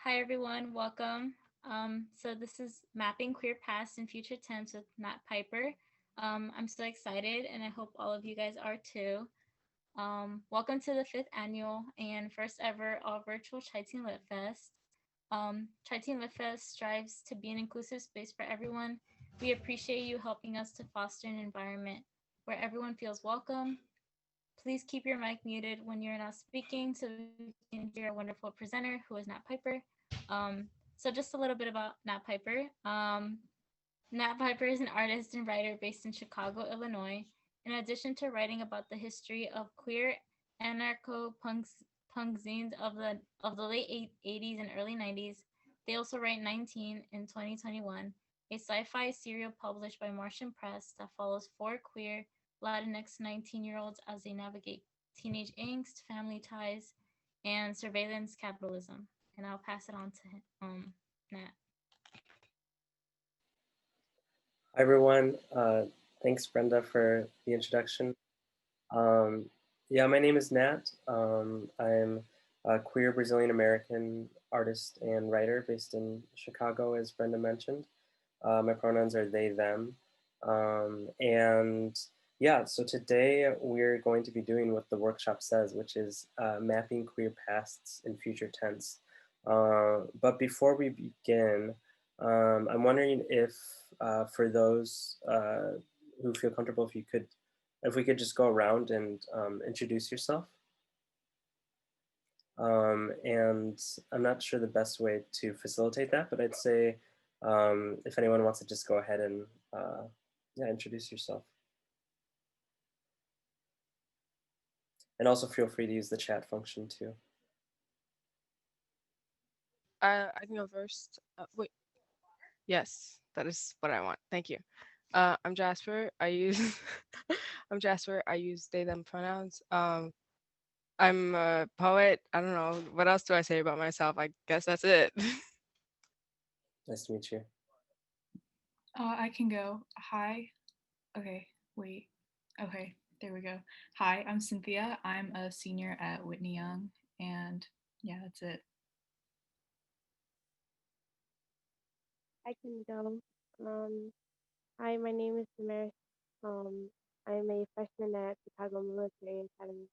Hi everyone, welcome. So this is Mapping Queer Past and Future Tense with Nat Pyper. I'm so excited and I hope all of you guys are too. Welcome to the fifth annual and first ever all virtual ChiTeen Lit Fest. ChiTeen Lit Fest strives to be an inclusive space for everyone. We appreciate you helping us to foster an environment where everyone feels welcome. Please keep your mic muted when you're not speaking so we can hear our wonderful presenter, who is Nat Piper. So just a little bit about Nat Piper. Nat Piper is an artist and writer based in Chicago, Illinois. In addition to writing about the history of queer anarcho-punk zines of the late 80s and early 90s, they also write 19 in 2021, a sci-fi serial published by Martian Press that follows four queer Latinx 19-year-olds as they navigate teenage angst, family ties, and surveillance capitalism. And I'll pass it on to Nat. Hi everyone. Thanks Brenda for the introduction. Yeah, my name is Nat. I'm a queer Brazilian American artist and writer based in Chicago, as Brenda mentioned. My pronouns are they, them. And yeah, so today we're going to be doing what the workshop says, which is mapping queer pasts in future tense. But before we begin, I'm wondering if for those who feel comfortable, if we could just go around and introduce yourself. And I'm not sure the best way to facilitate that, but I'd say if anyone wants to just go ahead and yeah, introduce yourself. And also feel free to use the chat function too. I can go first. Wait. Yes, that is what I want. Thank you. I'm Jasper. I use I'm Jasper. I use they them pronouns. I'm a poet. I don't know what else do I say about myself. I guess that's it. Nice to meet you. I can go. Hi. Okay, wait. Okay, there we go. Hi, I'm Cynthia. I'm a senior at Whitney Young, and yeah, that's it. I can go. Hi, my name is Damaris. Um, I'm a freshman at Chicago Military Academy.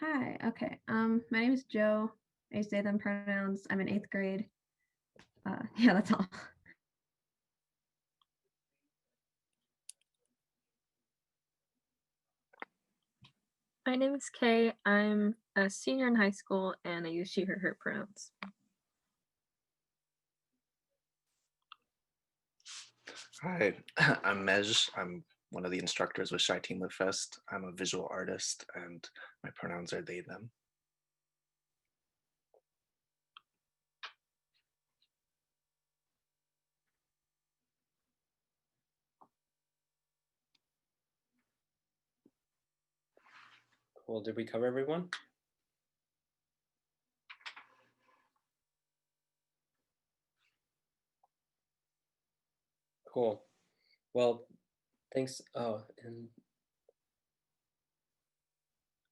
Hi. Okay. My name is Joe. I use they them pronouns. I'm in 8th grade. Yeah, that's all. My name is Kay. I'm a senior in high school and I use she, her pronouns. Hi, I'm Mej. I'm one of the instructors with ChiTeen Lit Fest. I'm a visual artist and my pronouns are they, them. Cool, did we cover everyone? Cool. Well, thanks. Oh, and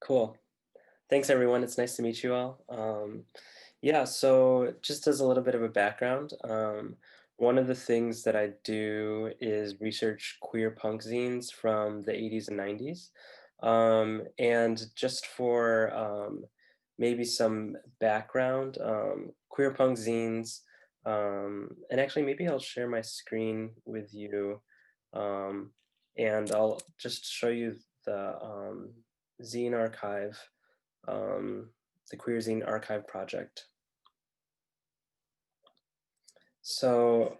cool. Thanks everyone. It's nice to meet you all. Yeah, so just as a little bit of a background, one of the things that I do is research queer punk zines from the 80s and 90s. And just for maybe some background, queer punk zines, and actually maybe I'll share my screen with you, and I'll just show you the zine archive, the Queerzine Archive project. So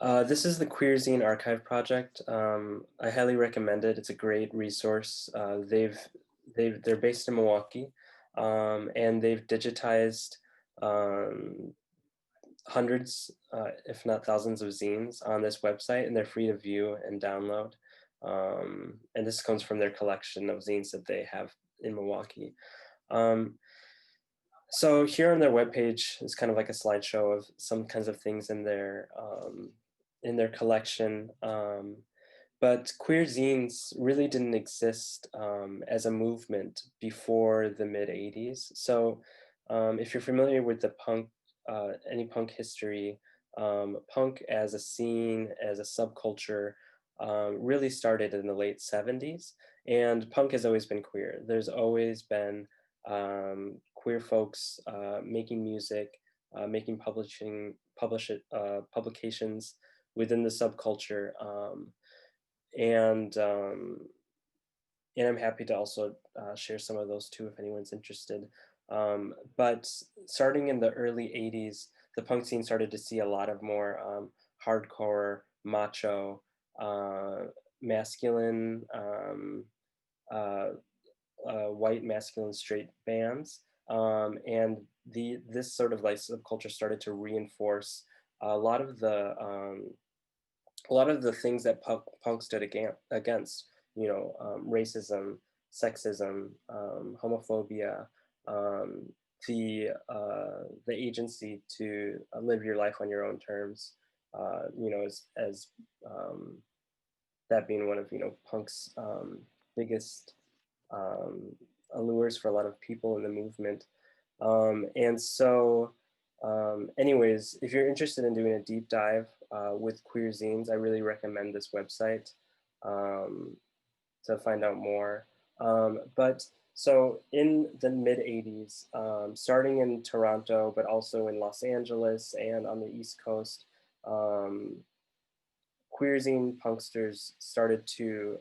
this is the Queerzine Archive project. I highly recommend it. It's a great resource. They're based in Milwaukee, and they've digitized hundreds, if not thousands of zines on this website, and they're free to view and download. And this comes from their collection of zines that they have in Milwaukee. So here on their webpage is kind of like a slideshow of some kinds of things in their collection. But queer zines really didn't exist as a movement before the mid 80s. So if you're familiar with the punk, any punk history, punk as a scene, as a subculture, really started in the late 70s. And punk has always been queer. There's always been queer folks making music, making publications within the subculture. And I'm happy to also share some of those too if anyone's interested. But starting in the early 80s, the punk scene started to see a lot of more hardcore, macho, masculine, white masculine straight bands. And this sort of like subculture started to reinforce a lot of the things that punk stood against, racism, sexism, homophobia, the agency to live your life on your own terms, as that being one of punk's biggest allures for a lot of people in the movement. And so anyways, if you're interested in doing a deep dive with queer zines, I really recommend this website to find out more. But so in the mid 80s, starting in Toronto, but also in Los Angeles and on the East Coast, queer zine punksters started to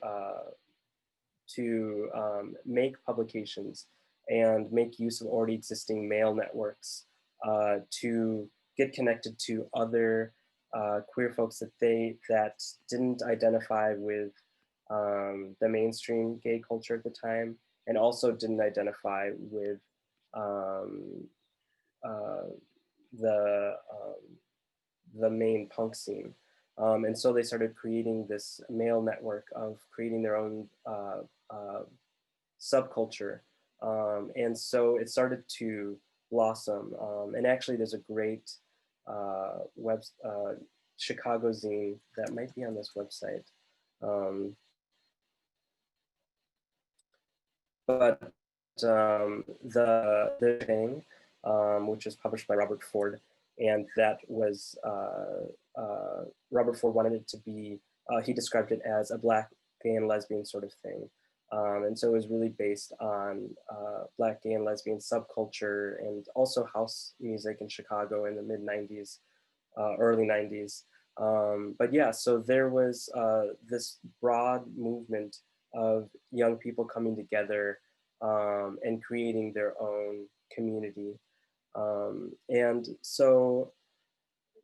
make publications and make use of already existing mail networks to get connected to other queer folks that didn't identify with the mainstream gay culture at the time, and also didn't identify with the main punk scene. And so they started creating this mail network of creating their own subculture. And so it started to blossom. And actually there's a great Chicago zine that might be on this website. But the thing, which was published by Robert Ford, and that was Robert Ford wanted it to be, he described it as a Black gay and lesbian sort of thing. And so it was really based on Black gay and lesbian subculture and also house music in Chicago in the mid 90s, early 90s. But yeah, so there was this broad movement of young people coming together and creating their own community. And so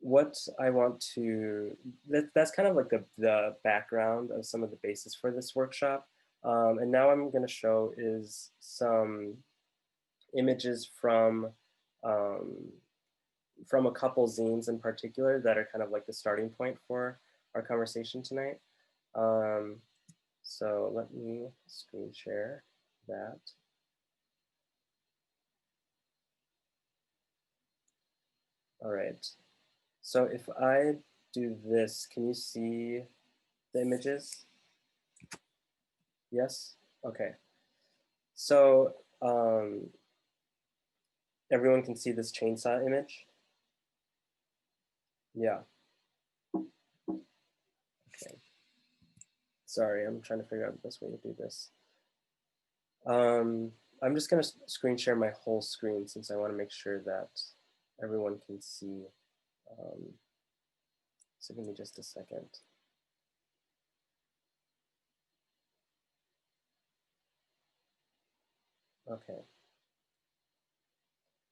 what I want to, that's kind of like the background of some of the basis for this workshop. And now I'm gonna show is some images from a couple zines in particular that are kind of like the starting point for our conversation tonight. So let me screen share that. All right. So if I do this, can you see the images? Yes? Okay. So everyone can see this chainsaw image? Yeah. Okay. Sorry, I'm trying to figure out the best way to do this. I'm just gonna screen share my whole screen since I wanna make sure that everyone can see. So give me just a second. Okay.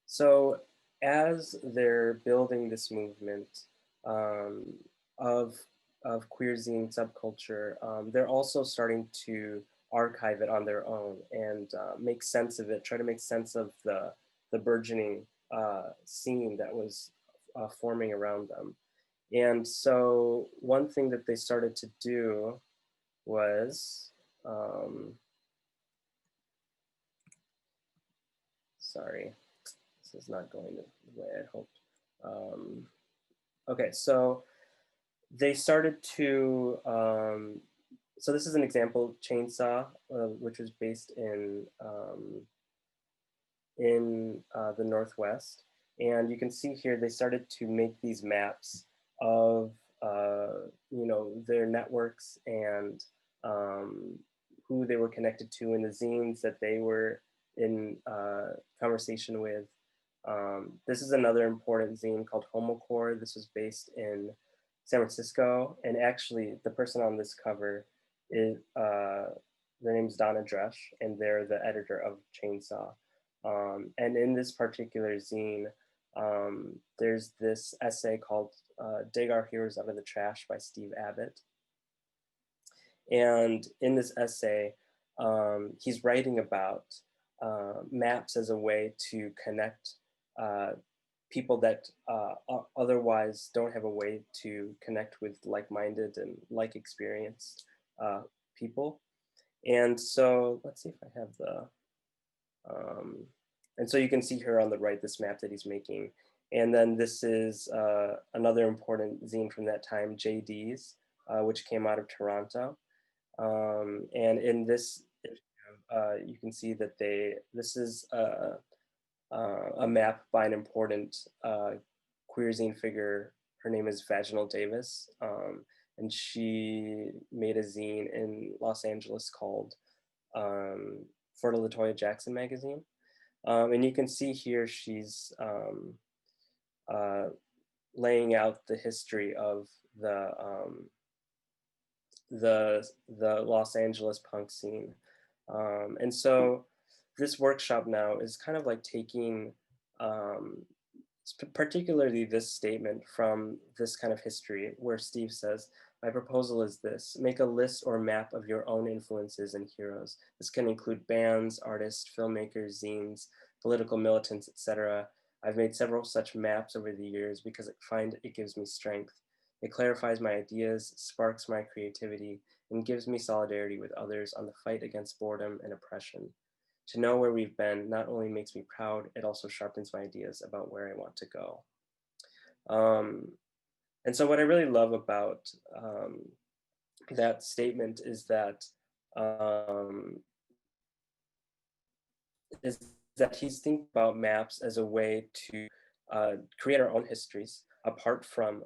So as they're building this movement of queerzine subculture, they're also starting to archive it on their own and make sense of it, try to make sense of the burgeoning scene that was forming around them. And so one thing that they started to do was, sorry, this this is not going the way I hoped. Okay, so they started to, so this is an example chainsaw, which was based in the Northwest. And you can see here, they started to make these maps of, their networks and who they were connected to, and the zines that they were in conversation with. This is another important zine called Homocore. This was based in San Francisco, and actually the person on this cover is, their name's Donna Dresch, and they're the editor of Chainsaw. And in this particular zine, there's this essay called Dig Our Heroes Out of the Trash by Steve Abbott. And in this essay, he's writing about maps as a way to connect people that otherwise don't have a way to connect with like-minded and like-experienced people. And so let's see if I have the, and so you can see here on the right, this map that he's making. And then this is another important zine from that time, JD's, which came out of Toronto. And in this, you can see that this is a map by an important queer zine figure. Her name is Vaginal Davis. And she made a zine in Los Angeles called For the LaToya Jackson magazine. And you can see here, she's laying out the history of the Los Angeles punk scene. And so this workshop now is kind of like taking particularly this statement from this kind of history, where Steve says, my proposal is this: make a list or map of your own influences and heroes. This can include bands, artists, filmmakers, zines, political militants, etc. I've made several such maps over the years because I find it gives me strength. It clarifies my ideas, sparks my creativity, and gives me solidarity with others on the fight against boredom and oppression. To know where we've been not only makes me proud, it also sharpens my ideas about where I want to go. And so what I really love about that statement is that he's thinking about maps as a way to create our own histories apart from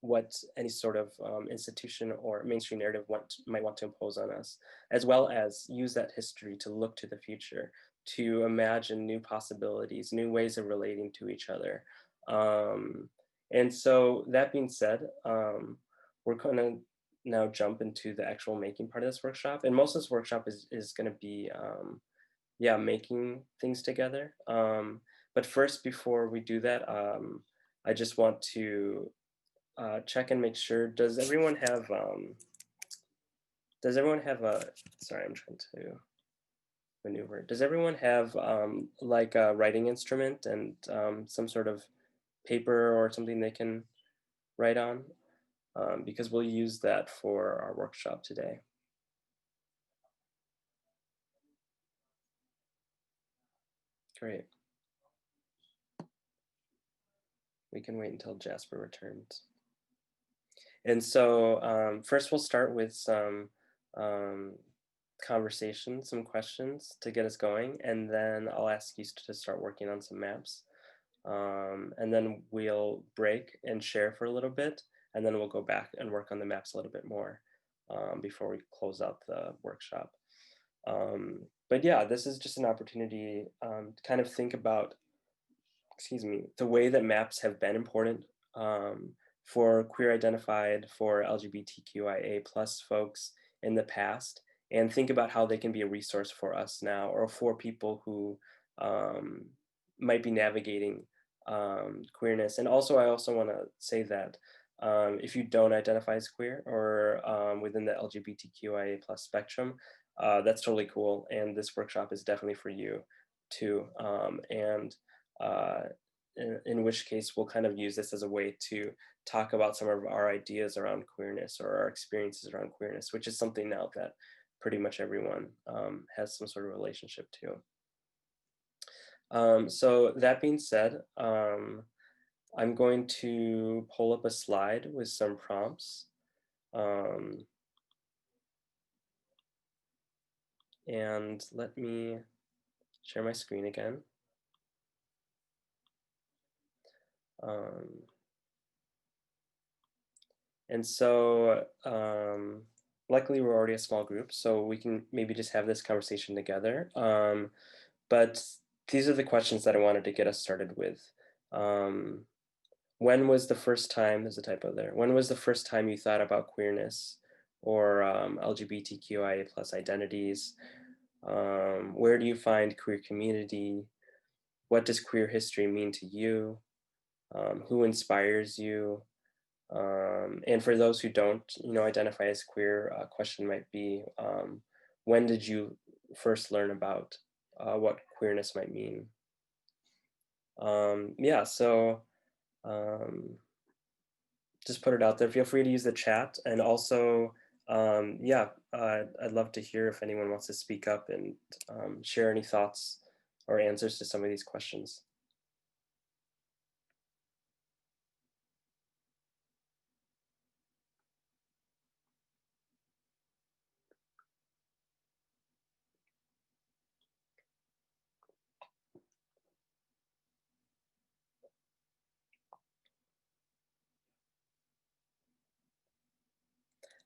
what any sort of institution or mainstream narrative might want to impose on us, as well as use that history to look to the future, to imagine new possibilities, new ways of relating to each other. And so that being said, we're gonna now jump into the actual making part of this workshop. And most of this workshop is gonna be, making things together. But first, before we do that, I just want to check and make sure, does everyone have sorry, I'm trying to maneuver. Does everyone have like a writing instrument and some sort of paper or something they can write on? Because we'll use that for our workshop today. Great. We can wait until Jasper returns. And so first we'll start with some conversation, some questions to get us going, and then I'll ask you to start working on some maps. And then we'll break and share for a little bit, and then we'll go back and work on the maps a little bit more before we close out the workshop. But yeah, this is just an opportunity to kind of think about, the way that maps have been important for queer identified, for LGBTQIA plus folks in the past, and think about how they can be a resource for us now, or for people who might be navigating queerness. And also, I also want to say that if you don't identify as queer or within the LGBTQIA plus spectrum, that's totally cool. And this workshop is definitely for you too. In which case we'll kind of use this as a way to talk about some of our ideas around queerness or our experiences around queerness, which is something now that pretty much everyone has some sort of relationship to. So that being said, I'm going to pull up a slide with some prompts. And let me share my screen again. And so luckily we're already a small group, so we can maybe just have this conversation together. But these are the questions that I wanted to get us started with. When was the first time, there's a typo there, when was the first time you thought about queerness or LGBTQIA+ identities? Where do you find queer community? What does queer history mean to you? Who inspires you? And for those who don't, identify as queer, a question might be, when did you first learn about what queerness might mean? Yeah, so just put it out there. Feel free to use the chat, and also, yeah, I'd love to hear if anyone wants to speak up and share any thoughts or answers to some of these questions.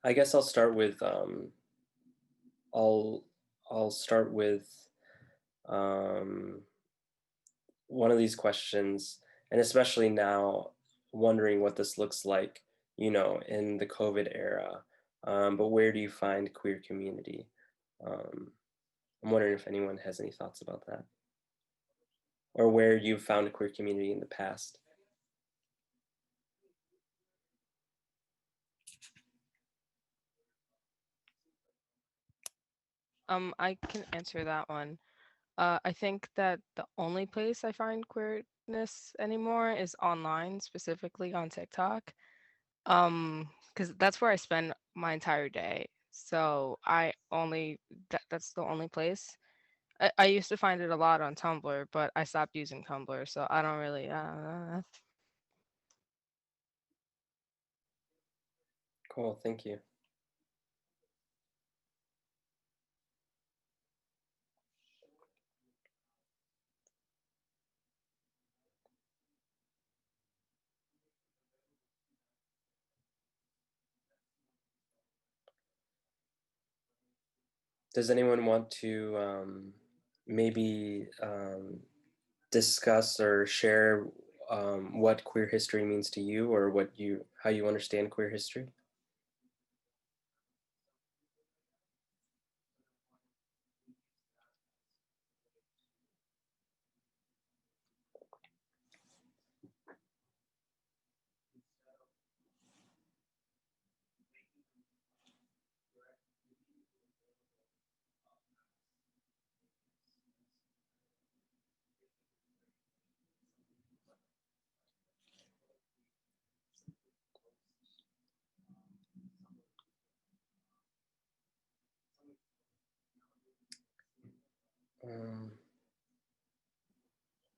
I guess I'll start with I'll start with one of these questions, and especially now, wondering what this looks like, in the COVID era. But where do you find queer community? I'm wondering if anyone has any thoughts about that, or where you've found a queer community in the past. I can answer that one. I think that the only place I find queerness anymore is online, specifically on TikTok. Because that's where I spend my entire day. So that's the only place. I used to find it a lot on Tumblr, but I stopped using Tumblr, so I don't really. Cool, thank you. Does anyone want to maybe discuss or share what queer history means to you, or how you understand queer history?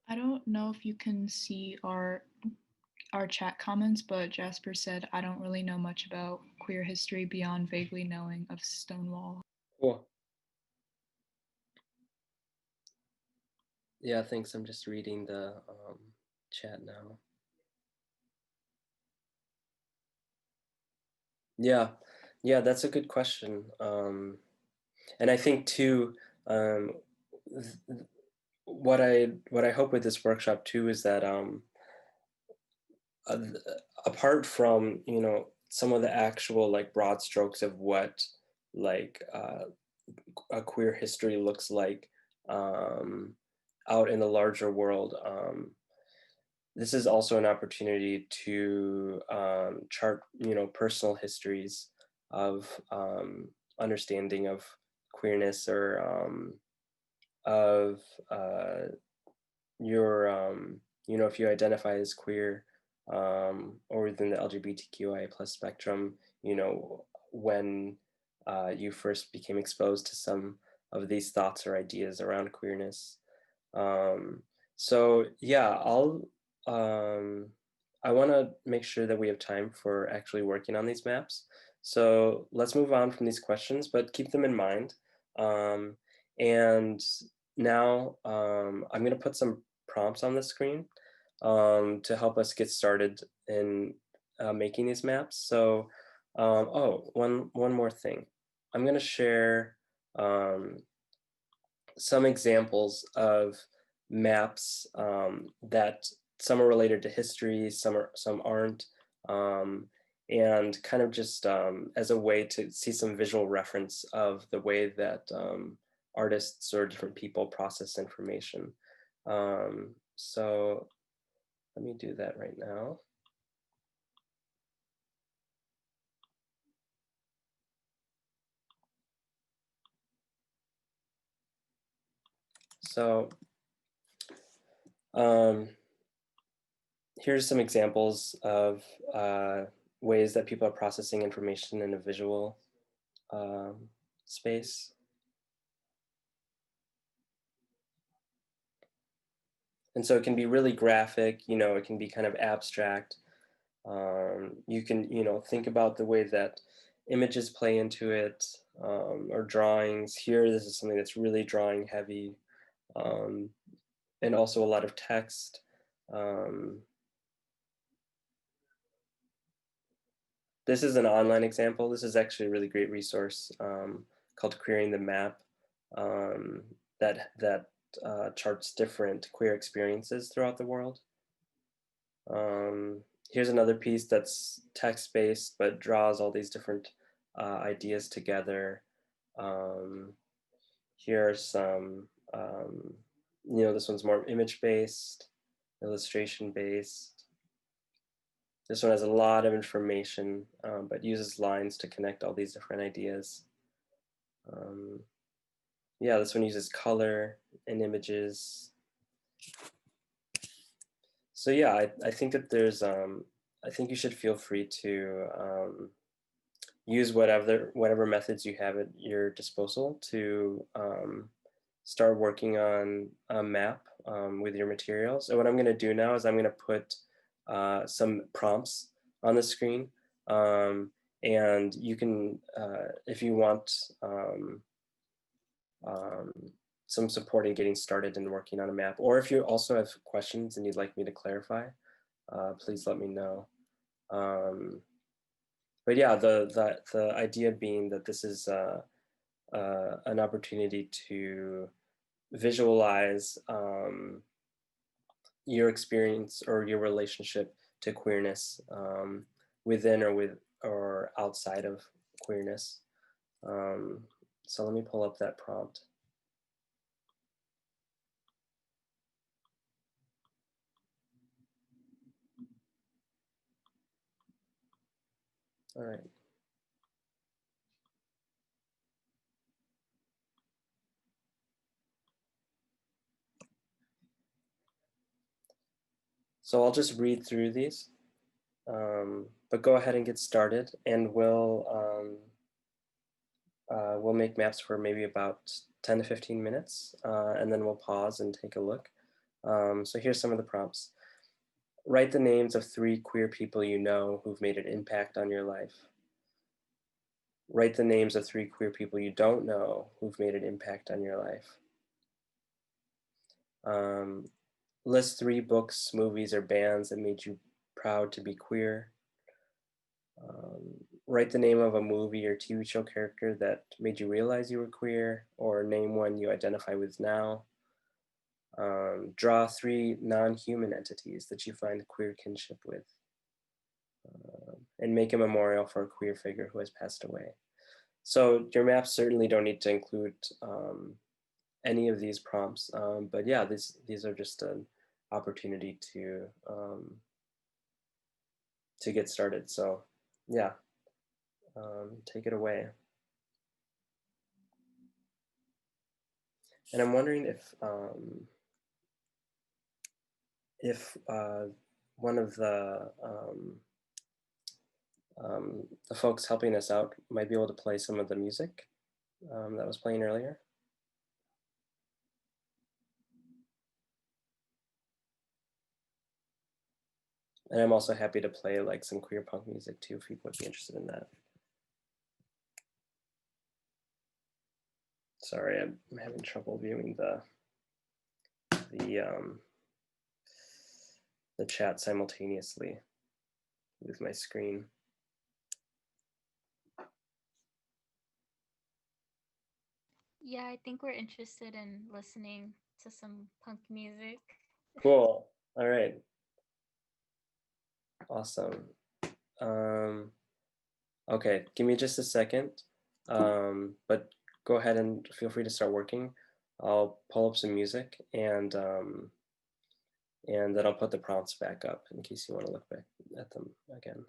I don't know if you can see our chat comments, but Jasper said, I don't really know much about queer history beyond vaguely knowing of Stonewall. Cool. Yeah, thanks. I'm just reading the chat now. Yeah, that's a good question. And I think too, what I hope with this workshop too is that apart from some of the actual like broad strokes of what like a queer history looks like out in the larger world, this is also an opportunity to chart personal histories of understanding of queerness, or of your if you identify as queer, or within the LGBTQIA+ spectrum, when you first became exposed to some of these thoughts or ideas around queerness. So yeah, I want to make sure that we have time for actually working on these maps. So let's move on from these questions, but keep them in mind. Um, and now I'm going to put some prompts on the screen to help us get started in making these maps. So, oh, one more thing. I'm going to share some examples of maps that some are related to history, some aren't, and kind of just as a way to see some visual reference of the way that artists or different people process information. So let me do that right now. So here's some examples of ways that people are processing information in a visual space. And so it can be really graphic, it can be kind of abstract. You can, think about the way that images play into it, or drawings. Here, this is something that's really drawing heavy, and also a lot of text. This is an online example. This is actually a really great resource called Queering the Map that charts different queer experiences throughout the world. Here's another piece that's text-based, but draws all these different ideas together. Here are some, this one's more image-based, illustration-based. This one has a lot of information, but uses lines to connect all these different ideas. Yeah, this one uses color and images. So yeah, I think that there's, I think you should feel free to use whatever methods you have at your disposal to start working on a map with your materials. So what I'm gonna do now is I'm gonna put some prompts on the screen, and you can, if you want some support in getting started and working on a map, or if you also have questions and you'd like me to clarify, please let me know. But yeah, the idea being that this is an opportunity to visualize your experience or your relationship to queerness within or outside of queerness. So let me pull up that prompt. All right. So I'll just read through these, but go ahead and get started, and we'll make maps for maybe about 10 to 15 minutes, and then we'll pause and take a look. So here's some of the prompts. Write the names of 3 queer people you know who've made an impact on your life. Write the names of 3 queer people you don't know who've made an impact on your life. List 3 books, movies, or bands that made you proud to be queer. Write the name of a movie or TV show character that made you realize you were queer, or name one you identify with now. Draw 3 non-human entities that you find queer kinship with, and make a memorial for a queer figure who has passed away. So your maps certainly don't need to include any of these prompts, but yeah, these are just an opportunity to get started. So yeah, take it away. And I'm wondering if one of the folks helping us out might be able to play some of the music that was playing earlier. And I'm also happy to play like some queer punk music too, if people would be interested in that. Sorry, I'm having trouble viewing the chat simultaneously with my screen. Yeah, I think we're interested in listening to some punk music. Cool. All right. Awesome. Okay, give me just a second. But go ahead and feel free to start working. I'll pull up some music and then I'll put the prompts back up in case you want to look back at them again.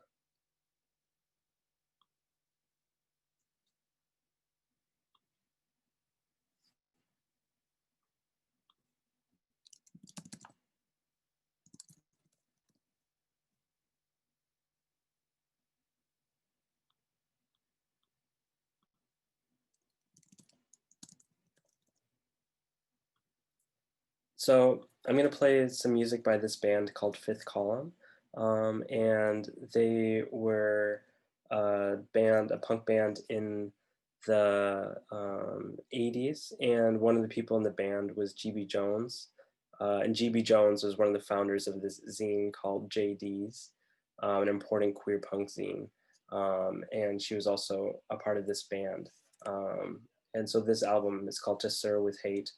So I'm going to play some music by this band called Fifth Column. And they were a punk band in the 80s. And one of the people in the band was GB Jones. And GB Jones was one of the founders of this zine called JD's, an important queer punk zine. And she was also a part of this band. And so this album is called To Sir With Hate.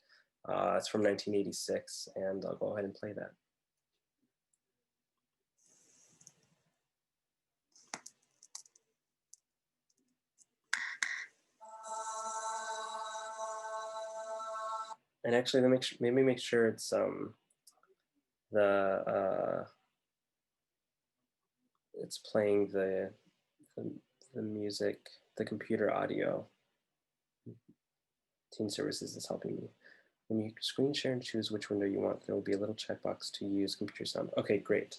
It's from 1986, and I'll go ahead and play that. And actually, maybe make sure it's it's playing the music, the computer audio. Team Services is helping me. When you screen share and choose which window you want, there will be a little checkbox to use computer sound. Okay, great.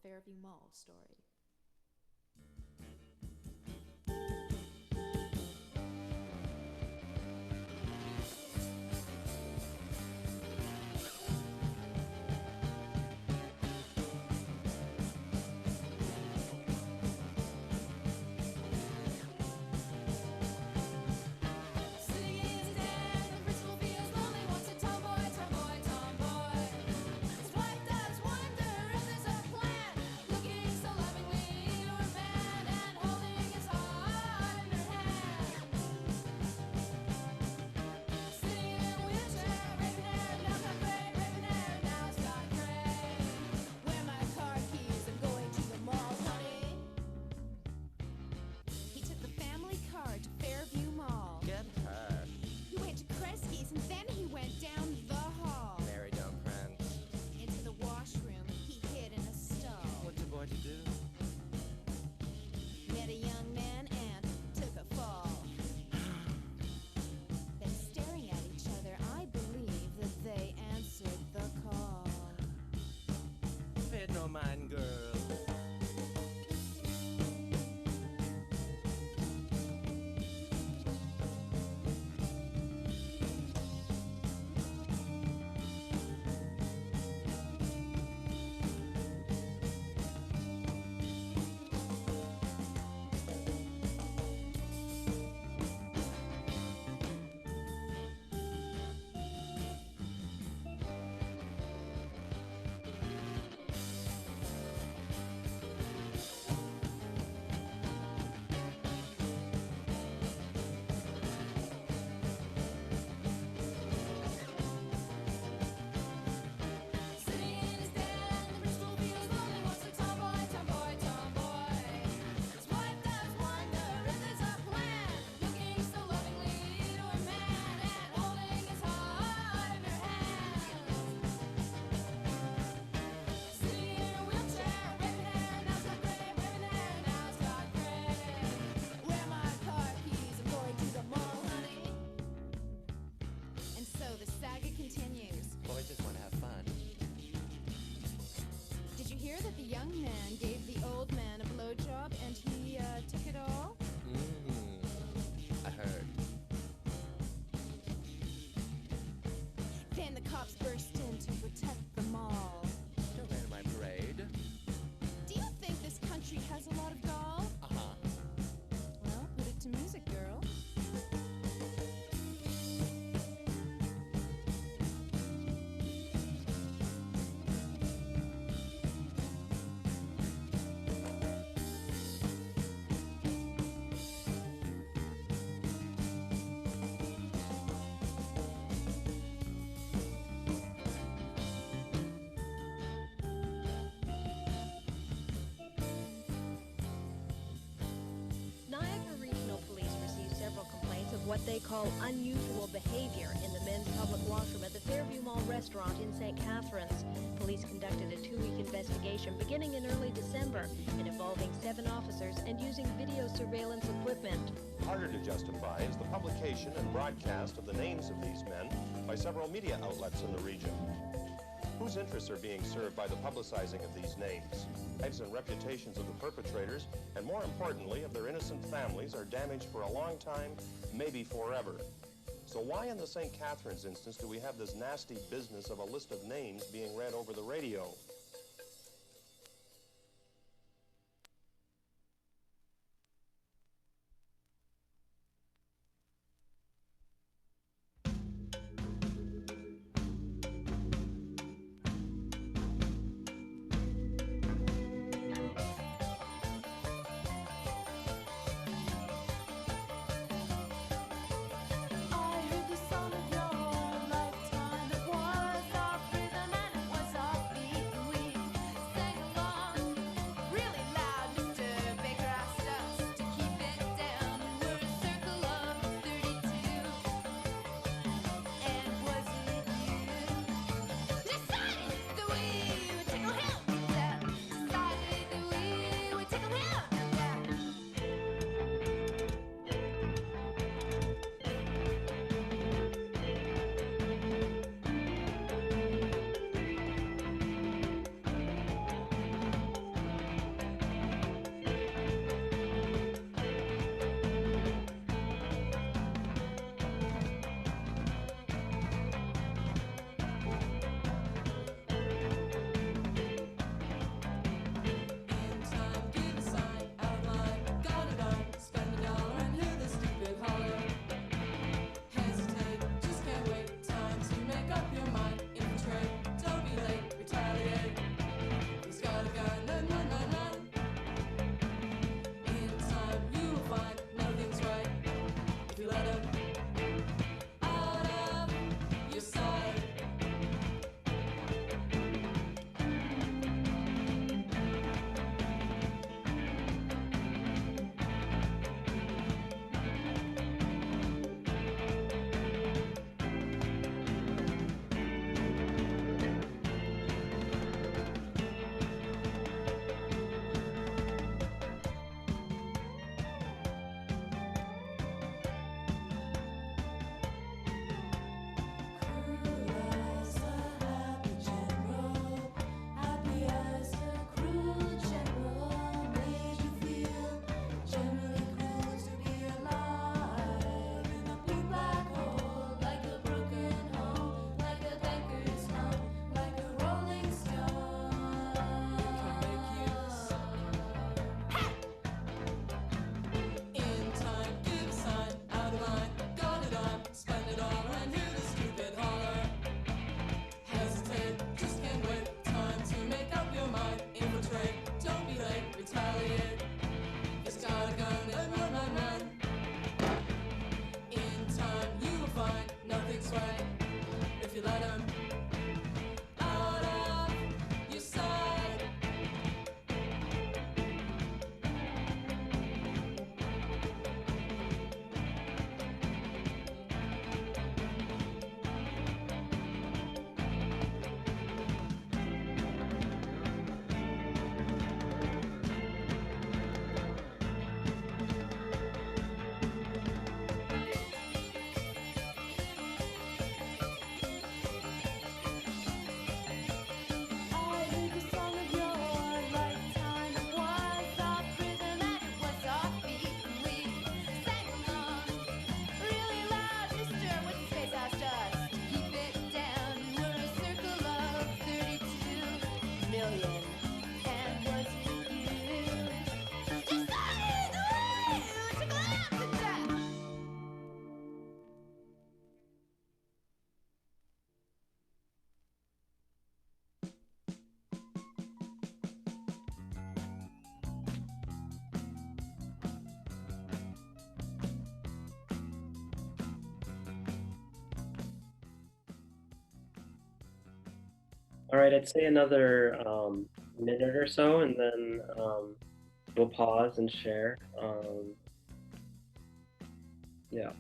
Fairview Mall story. young man gave the old man a blowjob and he took it all? I heard. Then the cops burst in to protect them all. Don't rain on my parade. Do you think this country has a lot of gall? Uh-huh. Well, put it to music, girl. What they call unusual behavior in the men's public washroom at the Fairview Mall restaurant in St. Catharines. Police conducted a 2-week investigation beginning in early December and involving 7 officers and using video surveillance equipment. Harder to justify is the publication and broadcast of the names of these men by several media outlets in the region. Whose interests are being served by the publicizing of these names? Lives and reputations of the perpetrators, and more importantly, of their innocent families, are damaged for a long time, maybe forever. So why in the St. Catharines instance do we have this nasty business of a list of names being read over the radio? All right, I'd say another minute or so, and then we'll pause and share. Yeah.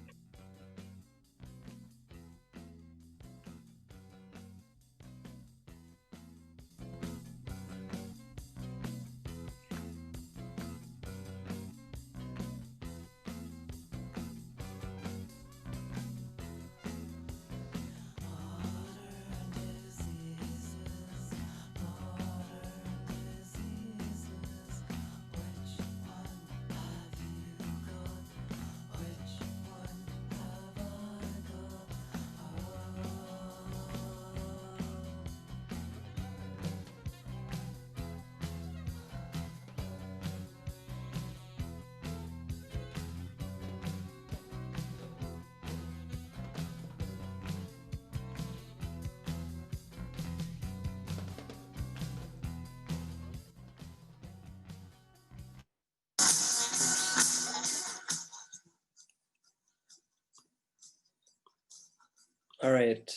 All right.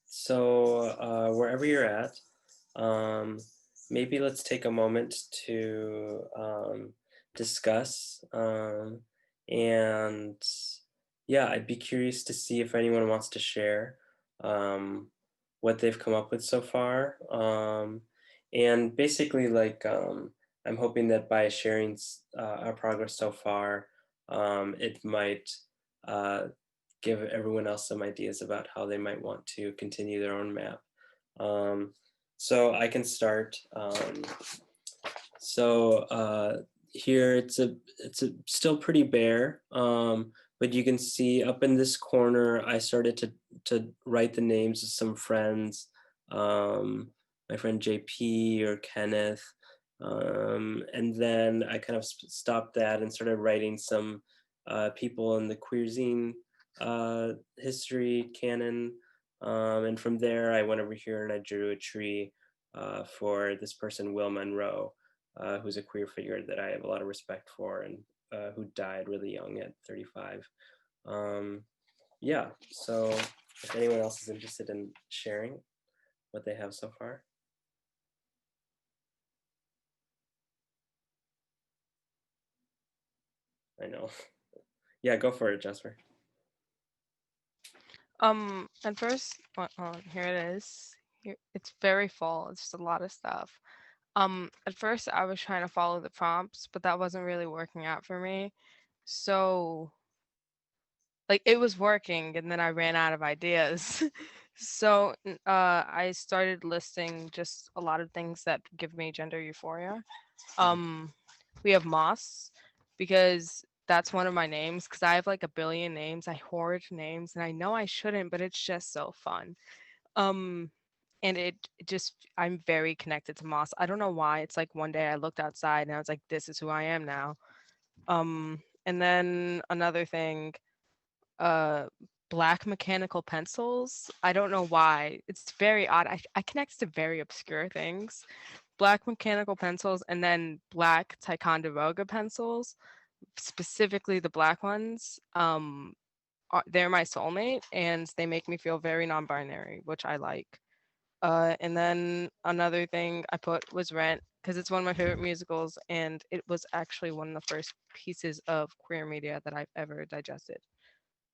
So wherever you're at, maybe let's take a moment to discuss. And yeah, I'd be curious to see if anyone wants to share what they've come up with so far. And basically, like, I'm hoping that by sharing our progress so far, it might give everyone else some ideas about how they might want to continue their own map. So I can start. Here it's still pretty bare, but you can see up in this corner, I started to write the names of some friends, my friend JP or Kenneth, and then I kind of stopped that and started writing some people in the Queerzine history canon. And from there, I went over here and I drew a tree for this person, Will Monroe, who's a queer figure that I have a lot of respect for and who died really young at 35. Yeah, so if anyone else is interested in sharing what they have so far. I know. Yeah, go for it, Jasper. At first, here it is. Here, it's very full. It's just a lot of stuff. At first I was trying to follow the prompts, but that wasn't really working out for me. So, like, it was working, and then I ran out of ideas. So, I started listing just a lot of things that give me gender euphoria. We have Moss, because that's one of my names, because I have like a billion names. I hoard names, and I know I shouldn't, but it's just so fun. And it just, I'm very connected to Moss. I don't know why. It's like one day I looked outside and I was like, this is who I am now. And then another thing, uh black mechanical pencils. I don't know why. It's very odd. I connect to very obscure things. Black mechanical pencils, and then black Ticonderoga pencils, specifically the black ones. They're my soulmate, and they make me feel very non-binary, which I like. And then another thing I put was Rent, because it's one of my favorite musicals, and it was actually one of the first pieces of queer media that I've ever digested.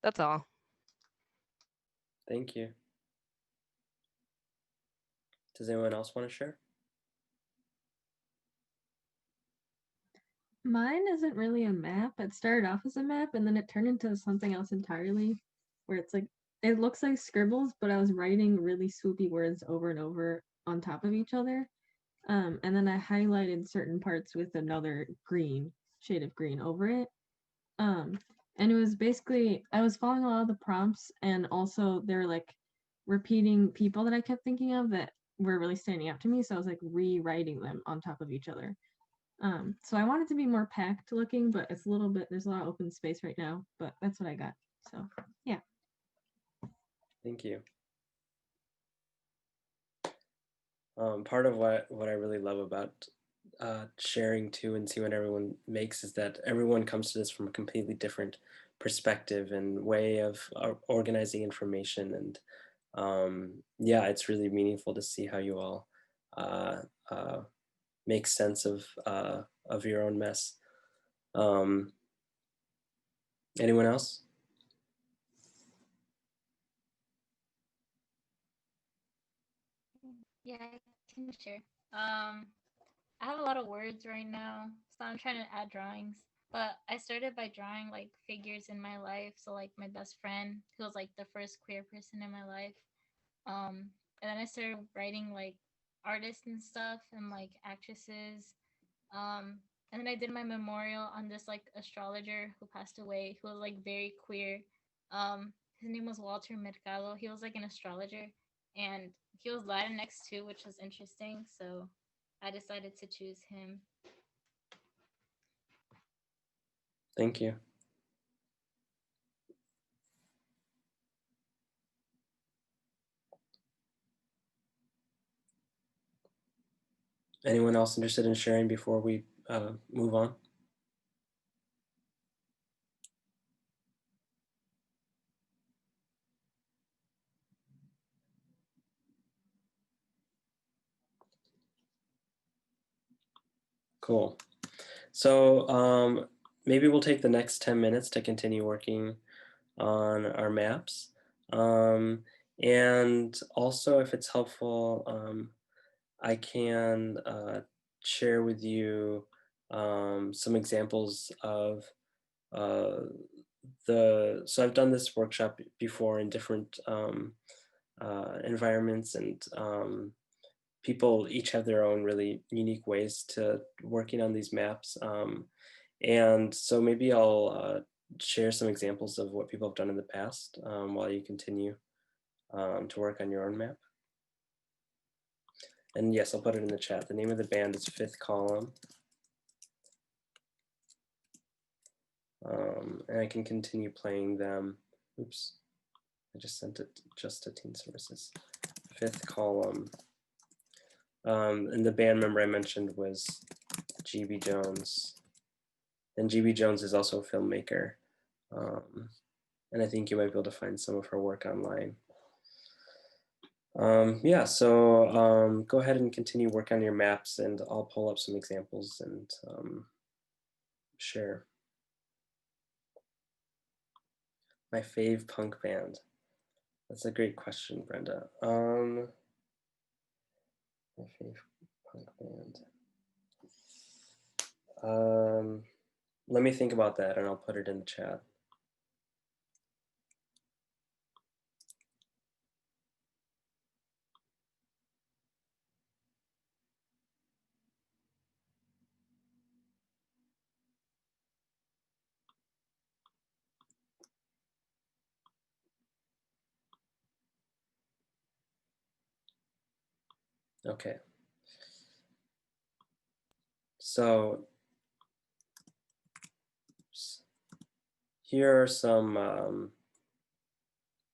That's all. Thank you. Does anyone else want to share? Mine isn't really a map. It started off as a map and then it turned into something else entirely, where it's like, it looks like scribbles, but I was writing really swoopy words over and over on top of each other. And then I highlighted certain parts with another green, shade of green over it. And it was basically, I was following a lot of the prompts, and also they're like repeating people that I kept thinking of that were really standing out to me. So I was like rewriting them on top of each other. So I want it to be more packed looking, but it's a little bit, there's a lot of open space right now, but that's what I got. So yeah. Thank you. Part of what I really love about sharing too and see what everyone makes is that everyone comes to this from a completely different perspective and way of organizing information. And yeah, it's really meaningful to see how you all make sense of your own mess. Anyone else? Yeah, I can share. I have a lot of words right now, so I'm trying to add drawings. But I started by drawing like figures in my life. So like my best friend, who was like the first queer person in my life. And then I started writing like artists and stuff and like actresses. And then I did my memorial on this like astrologer who passed away, who was like very queer. His name was Walter Mercado. He was like an astrologer, and he was Latinx too, which was interesting. So I decided to choose him. Thank you. Anyone else interested in sharing before we move on? Cool. So maybe we'll take the next 10 minutes to continue working on our maps. And also, if it's helpful, I can share with you some examples of so I've done this workshop before in different environments, and people each have their own really unique ways to working on these maps. And so maybe I'll share some examples of what people have done in the past while you continue to work on your own map. And yes, I'll put it in the chat. The name of the band is Fifth Column. And I can continue playing them. Oops, I just sent it just to Teen Services. Fifth Column. And the band member I mentioned was GB Jones. And GB Jones is also a filmmaker. And I think you might be able to find some of her work online. Yeah, so go ahead and continue work on your maps, and I'll pull up some examples and share. My fave punk band. That's a great question, Brenda. My fave punk band. Let me think about that and I'll put it in the chat. Okay. So here are some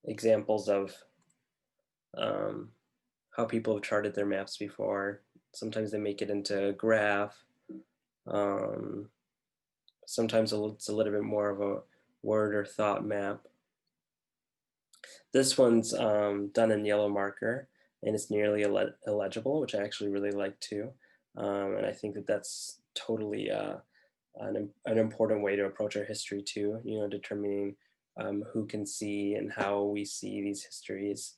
examples of how people have charted their maps before. Sometimes they make it into a graph. Sometimes it's a little bit more of a word or thought map. This one's done in yellow marker, and it's nearly illegible, which I actually really like too. And I think that that's totally an important way to approach our history too, you know, determining who can see and how we see these histories.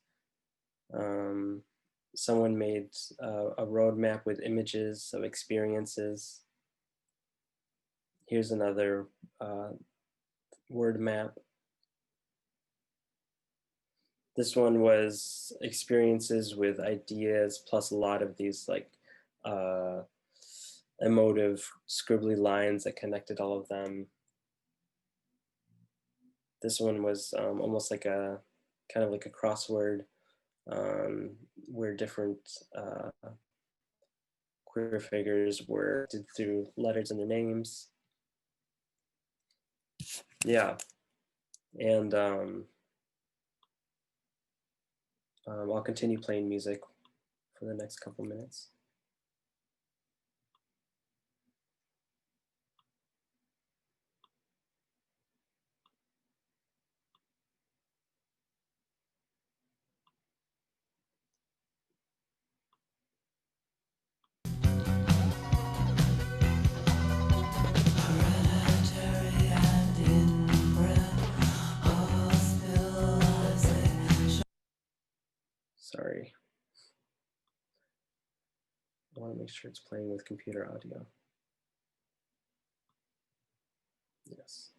Someone made a roadmap with images of experiences. Here's another word map. This one was experiences with ideas plus a lot of these like emotive scribbly lines that connected all of them. This one was almost like a kind of like a crossword where different queer figures were did through letters in their names. Yeah, and I'll continue playing music for the next couple minutes. want to make sure it's playing with computer audio. Yes.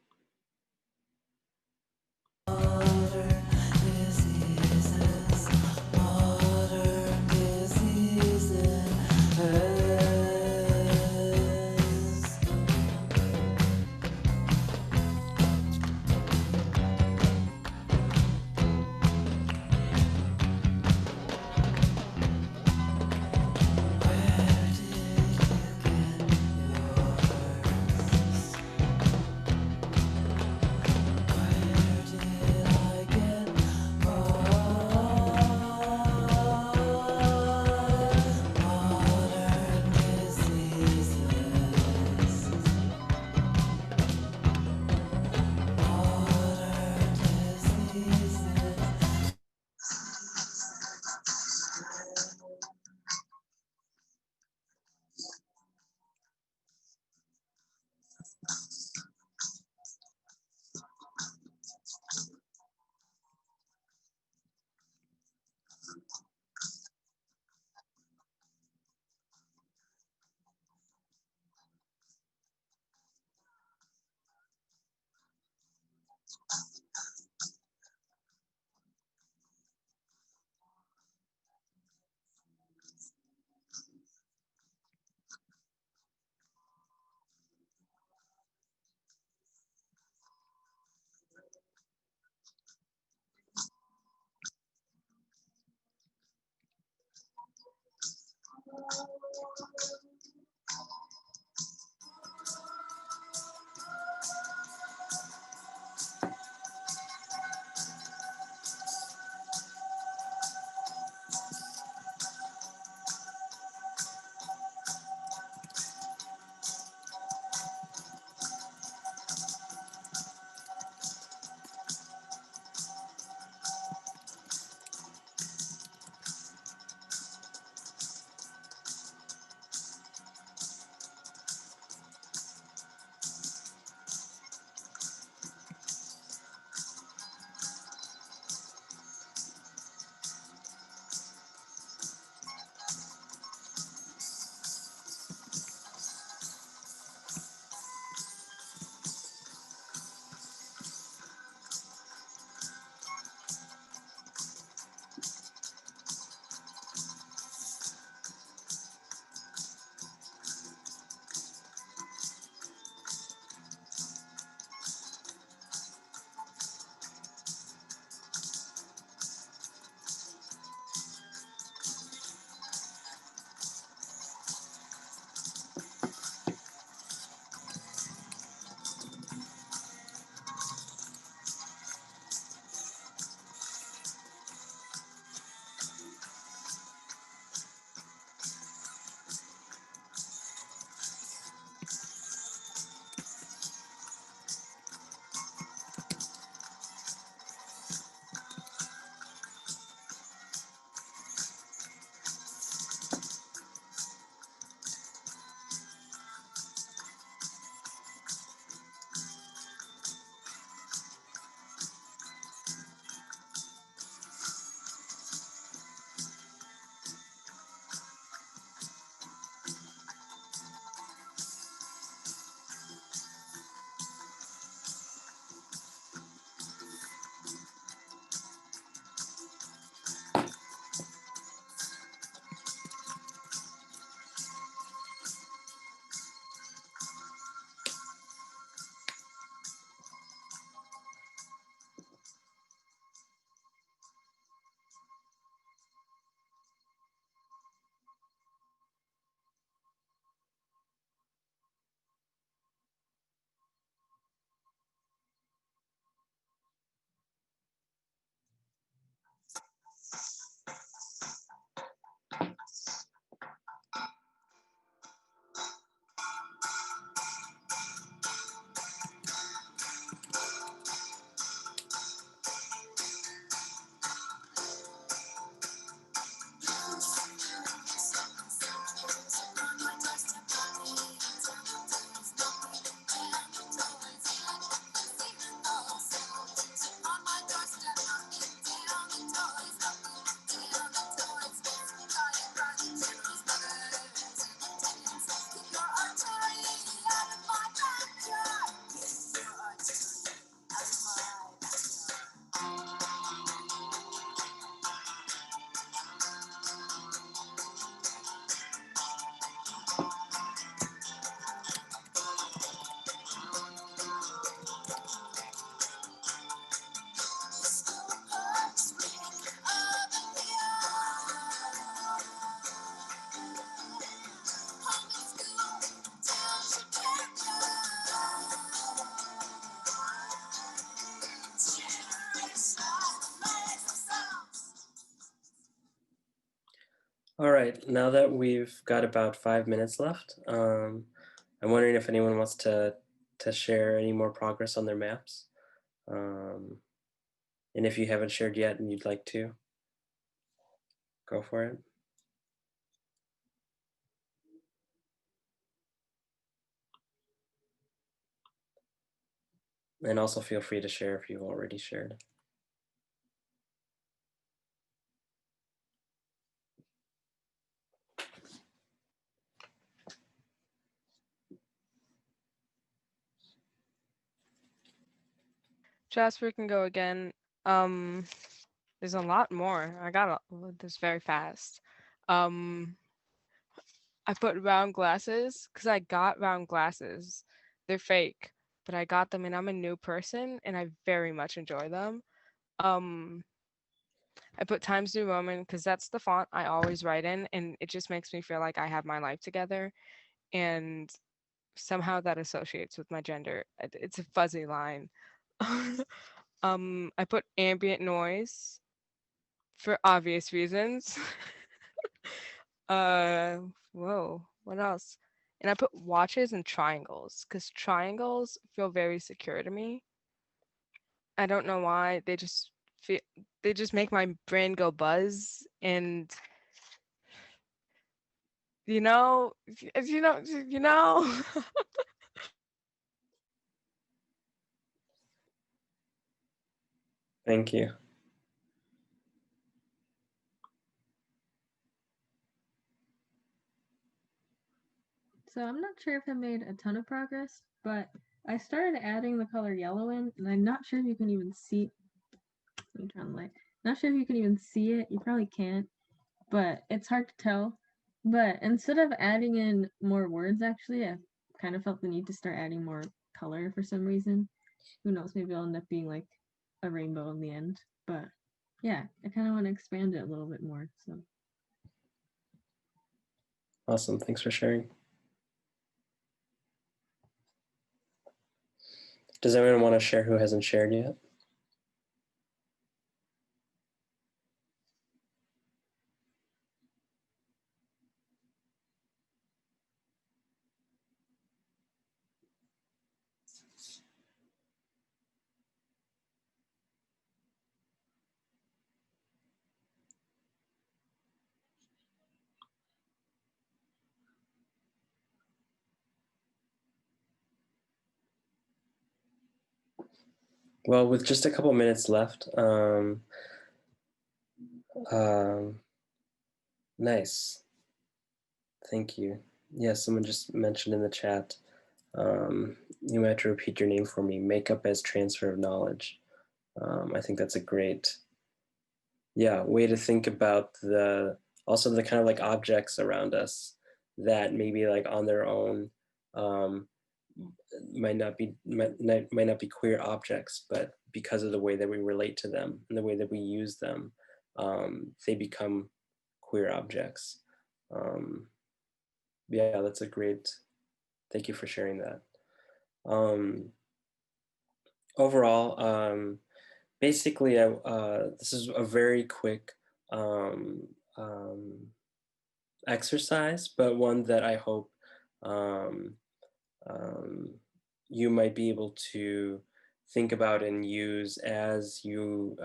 All right, now that we've got about 5 minutes left, I'm wondering if anyone wants to share any more progress on their maps. And if you haven't shared yet and you'd like to, go for it. And also feel free to share if you've already shared. Jasper can go again. There's a lot more. I got this very fast. I put round glasses because I got round glasses. They're fake, but I got them and I'm a new person and I very much enjoy them. I put Times New Roman because that's the font I always write in and it just makes me feel like I have my life together. And somehow that associates with my gender. It's a fuzzy line. I put ambient noise for obvious reasons. Whoa, what else? And I put watches and triangles because triangles feel very secure to me. I don't know why. They just make my brain go buzz and you know, you know. Thank you. So I'm not sure if I made a ton of progress, but I started adding the color yellow in, and I'm not sure if you can even see. Let me turn the light. Not sure if you can even see it. You probably can't, but it's hard to tell. But instead of adding in more words, actually, I kind of felt the need to start adding more color for some reason. Who knows? Maybe it'll end up being like a rainbow in the end. But yeah, I kind of want to expand it a little bit more. So Awesome. Thanks for sharing. Does anyone want to share who hasn't shared yet? Well, with just a couple minutes left, nice. Thank you. Yeah, someone just mentioned in the chat, you might have to repeat your name for me, makeup as transfer of knowledge. I think that's a great, way to think about also the kind of like objects around us that maybe like on their own might not be queer objects, but because of the way that we relate to them and the way that we use them, they become queer objects. Yeah, that's a great, thank you for sharing that. Overall, basically, this is a very quick exercise, but one that I hope you might be able to think about and use as you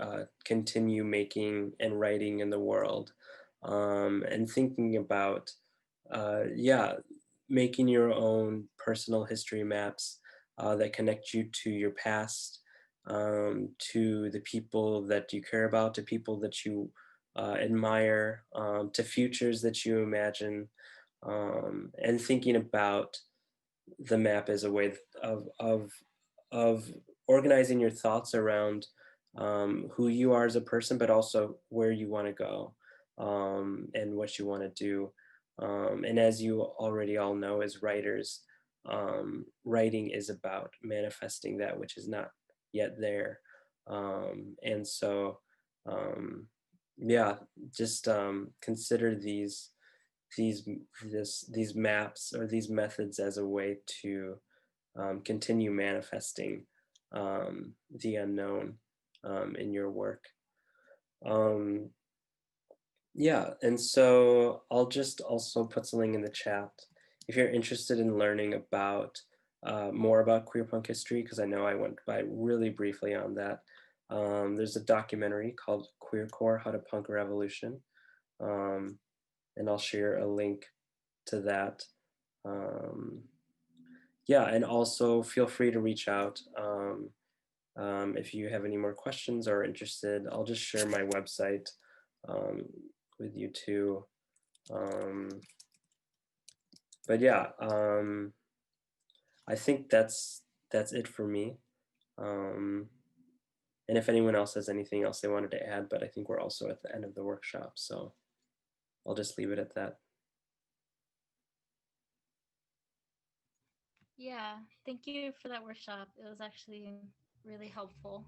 continue making and writing in the world, and thinking about, making your own personal history maps that connect you to your past, to the people that you care about, to people that you admire, to futures that you imagine, and thinking about the map as a way of organizing your thoughts around who you are as a person, but also where you want to go, and what you want to do. And as you already all know, as writers, writing is about manifesting that which is not yet there. And so, yeah, just consider these maps or these methods as a way to continue manifesting the unknown in your work. Yeah, and so I'll just also put something in the chat. If you're interested in learning about more about queer punk history, because I know I went by really briefly on that, there's a documentary called Queercore, How to Punk a Revolution. And I'll share a link to that. Yeah, and also feel free to reach out if you have any more questions or interested. I'll just share my website with you too. But yeah, I think that's it for me. And if anyone else has anything else they wanted to add, but I think we're also at the end of the workshop, so I'll just leave it at that. Yeah, thank you for that workshop. It was actually really helpful.